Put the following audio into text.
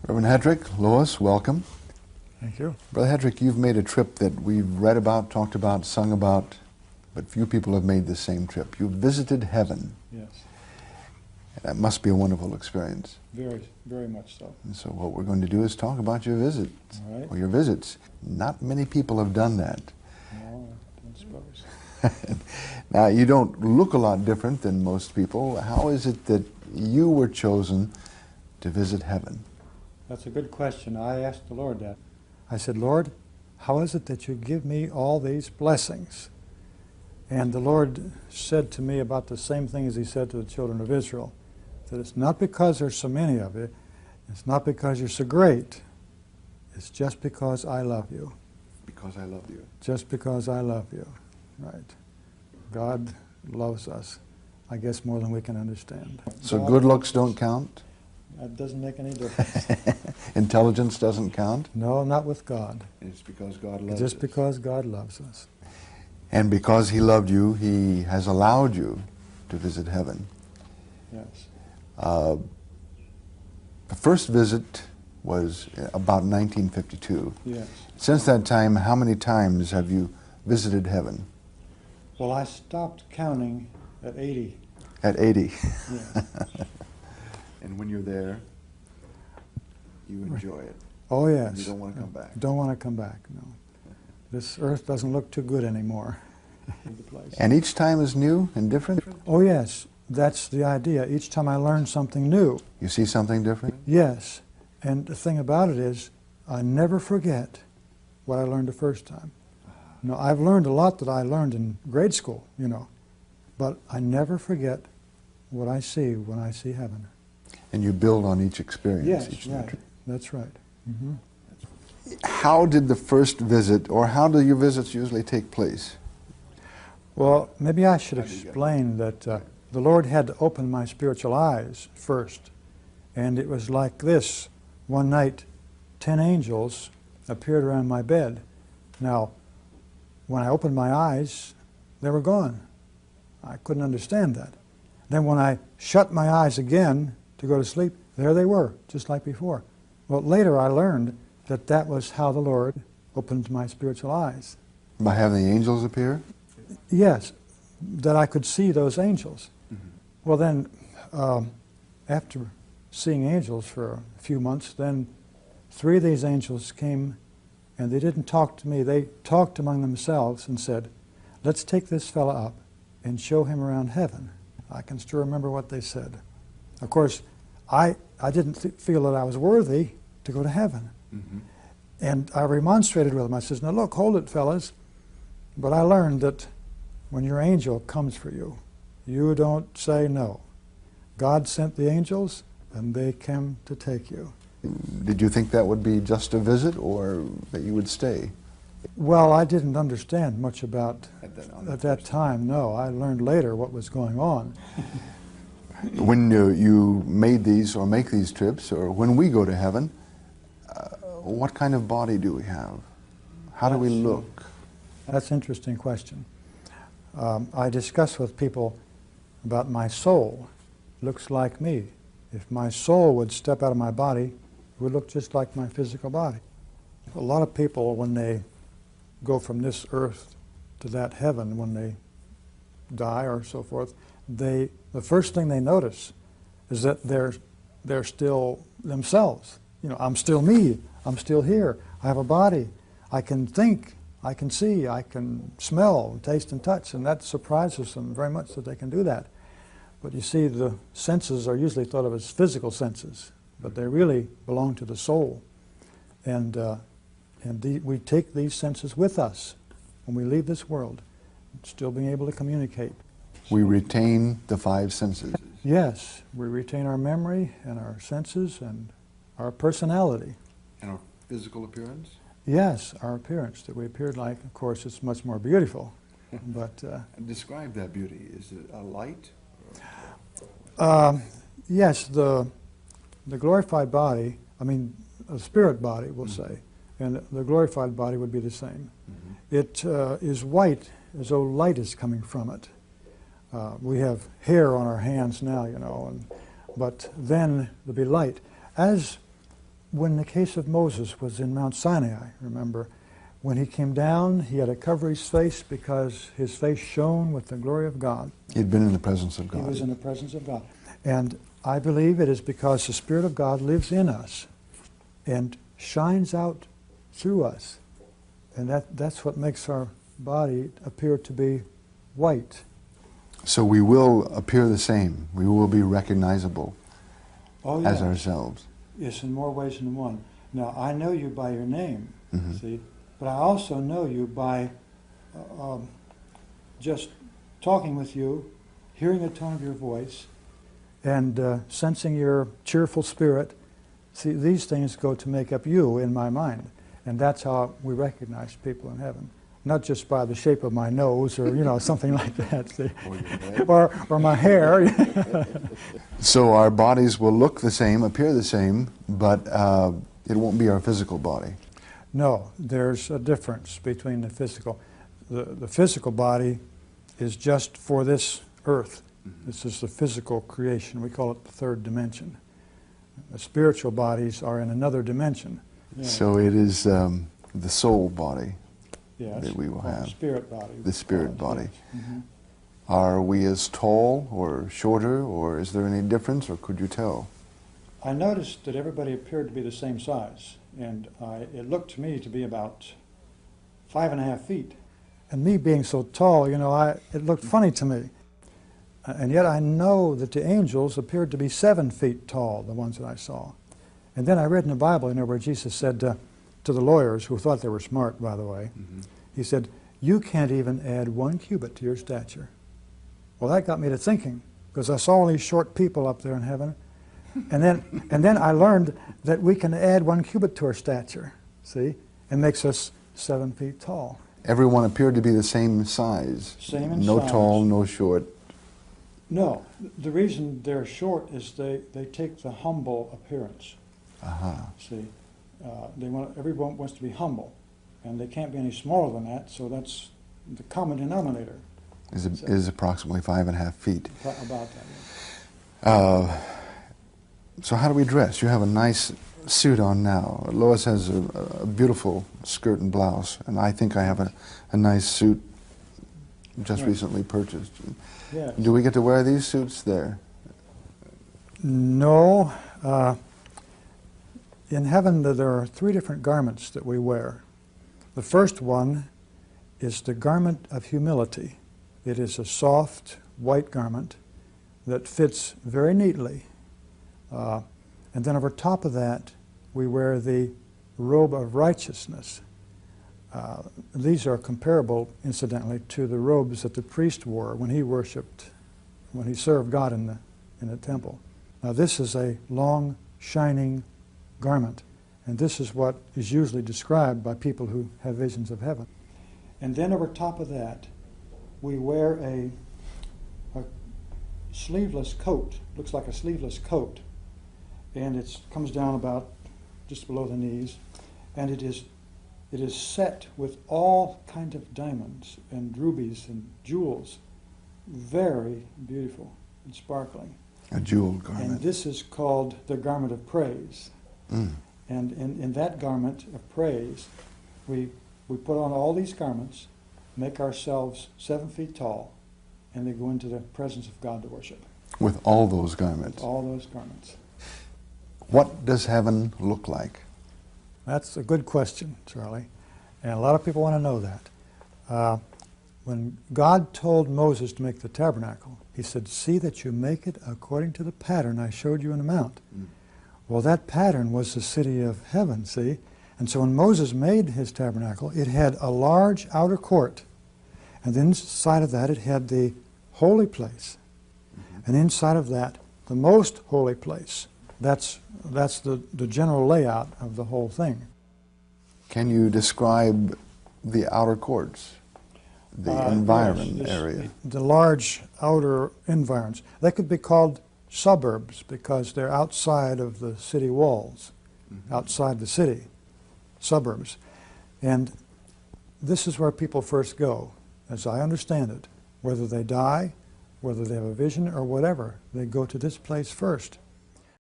Reverend Hetrick, Lois, welcome. Thank you. Brother Hetrick, you've made a trip that we've read about, talked about, sung about, but few people have made the same trip. You've visited heaven. Yes. That must be a wonderful experience. Very, very much so. And so what we're going to do is talk about your visit, All right. or your visits. Not many people have done that. No, I don't suppose. Now, you don't look a lot different than most people. How is it that you were chosen to visit heaven? That's a good question. I asked the Lord that. I said, Lord, how is it that you give me all these blessings? And the Lord said to me about the same thing as he said to the children of Israel, that it's not because there's so many of you, it's not because you're so great, it's just because I love you. Because I love you. Just because I love you. Right. God loves us, I guess, more than we can understand. So good looks don't count? That doesn't make any difference. Intelligence doesn't count? No, not with God. It's because God loves us. Just because God loves us. And because he loved you, he has allowed you to visit heaven. Yes. The first visit was about 1952. Yes. Since that time, how many times have you visited heaven? Well, I stopped counting at 80. At 80. Yeah. And when you're there, you enjoy it. Oh, yes. You don't want to come back. Don't want to come back, no. This earth doesn't look too good anymore. The place. And each time is new and different? Oh, yes. That's the idea. Each time I learn something new. You see something different? Yes. And the thing about it is, I never forget what I learned the first time. No, I've learned a lot that I learned in grade school, you know, but I never forget what I see when I see heaven. And you build on each experience. Yes, each right. That's right. Mm-hmm. How did the first visit, or how do your visits usually take place? Well, maybe I should explain that the Lord had to open my spiritual eyes first. And it was like this. One night, 10 angels appeared around my bed. Now, when I opened my eyes, they were gone. I couldn't understand that. Then when I shut my eyes again to go to sleep, there they were, just like before. Well, later I learned that that was how the Lord opened my spiritual eyes. By having the angels appear? Yes, that I could see those angels. Mm-hmm. Well then, after seeing angels for a few months, then 3 of these angels came, and they didn't talk to me. They talked among themselves and said, let's take this fella up and show him around heaven. I can still remember what they said. Of course, I didn't feel that I was worthy to go to heaven. Mm-hmm. And I remonstrated with them. I said, now look, hold it, fellas. But I learned that when your angel comes for you, you don't say no. God sent the angels, and they came to take you. Did you think that would be just a visit, or that you would stay? Well, I didn't understand much about at that time, no. I learned later what was going on. When you made these or make these trips, or when we go to heaven, what kind of body do we have? How do we look? That's an interesting question. I discuss with people about my soul. Looks like me. If my soul would step out of my body, it would look just like my physical body. A lot of people, when they go from this earth to that heaven, when they die or so forth, the first thing they notice is that they're still themselves. You know, I'm still me. I'm still here. I have a body. I can think. I can see. I can smell, taste, and touch. And that surprises them very much that they can do that. But you see, the senses are usually thought of as physical senses, but they really belong to the soul. And we take these senses with us when we leave this world, still being able to communicate. We retain the 5 senses. Yes, we retain our memory and our senses and our personality. And our physical appearance? Yes, our appearance, that we appeared like. Of course, it's much more beautiful. But describe that beauty. Is it a light? Yes, the glorified body, I mean, a spirit body, we'll say, and the glorified body would be the same. Mm-hmm. It is white, as though light is coming from it. We have hair on our hands now, you know, but then there'll be light. As when the case of Moses was in Mount Sinai, remember, when he came down, he had to cover his face because his face shone with the glory of God. He'd been in the presence of God. He was in the presence of God. And I believe it is because the Spirit of God lives in us and shines out through us. And that's what makes our body appear to be white. So we will appear the same. We will be recognizable Oh, as yes. ourselves. Yes, in more ways than one. Now, I know you by your name, Mm-hmm. see, but I also know you by just talking with you, hearing the tone of your voice, and sensing your cheerful spirit. See, these things go to make up you in my mind, and that's how we recognize people in heaven. Not just by the shape of my nose or, something like that, see? or my hair. So our bodies will look the same, appear the same, but it won't be our physical body. No, there's a difference between the physical. The physical body is just for this earth. This is the physical creation. We call it the third dimension. The spiritual bodies are in another dimension. So it is the soul body Yes, that we will have. The spirit body. The spirit body. Yes. Mm-hmm. Are we as tall or shorter, or is there any difference, or could you tell? I noticed that everybody appeared to be the same size, and it looked to me to be about 5.5 feet. And me being so tall, it looked funny to me. And yet I know that the angels appeared to be 7 feet tall, the ones that I saw. And then I read in the Bible, where Jesus said to the lawyers, who thought they were smart, by the way, he said, "You can't even add 1 cubit to your stature." Well, that got me to thinking, because I saw all these short people up there in heaven. And then I learned that we can add 1 cubit to our stature, see? It makes us 7 feet tall. Everyone appeared to be the same size. Same in no size. tall, no short. No, the reason they're short is they take the humble appearance. See, everyone wants to be humble, and they can't be any smaller than that, so that's the common denominator. Is approximately 5.5 feet. About that. So how do we dress? You have a nice suit on now. Lois has a beautiful skirt and blouse, and I think I have a nice suit just recently purchased. Yes. Do we get to wear these suits there? No. In heaven, there are 3 different garments that we wear. The first one is the garment of humility. It is a soft, white garment that fits very neatly. And then over top of that, we wear the robe of righteousness. These are comparable, incidentally, to the robes that the priest wore when he worshipped, when he served God in the temple. Now this is a long, shining garment, and this is what is usually described by people who have visions of heaven. And then over top of that, we wear a sleeveless coat. Looks like a sleeveless coat, and it comes down about just below the knees, and it is set with all kinds of diamonds and rubies and jewels. Very beautiful and sparkling. A jeweled garment. And this is called the garment of praise. And in that garment of praise, we put on all these garments, make ourselves 7 feet tall, and they go into the presence of God to worship. With all those garments. With all those garments. What does heaven look like? That's a good question, Charlie. And a lot of people want to know that. When God told Moses to make the tabernacle, he said, "See that you make it according to the pattern I showed you in the mount." Well, that pattern was the city of heaven, see? And so when Moses made his tabernacle, it had a large outer court. And inside of that, it had the holy place. And inside of that, the most holy place. That's the general layout of the whole thing. Can you describe the outer courts, the environment area? The large outer environs. They could be called suburbs because they're outside of the city walls, outside the city, suburbs. And this is where people first go, as I understand it. Whether they die, whether they have a vision or whatever, they go to this place first.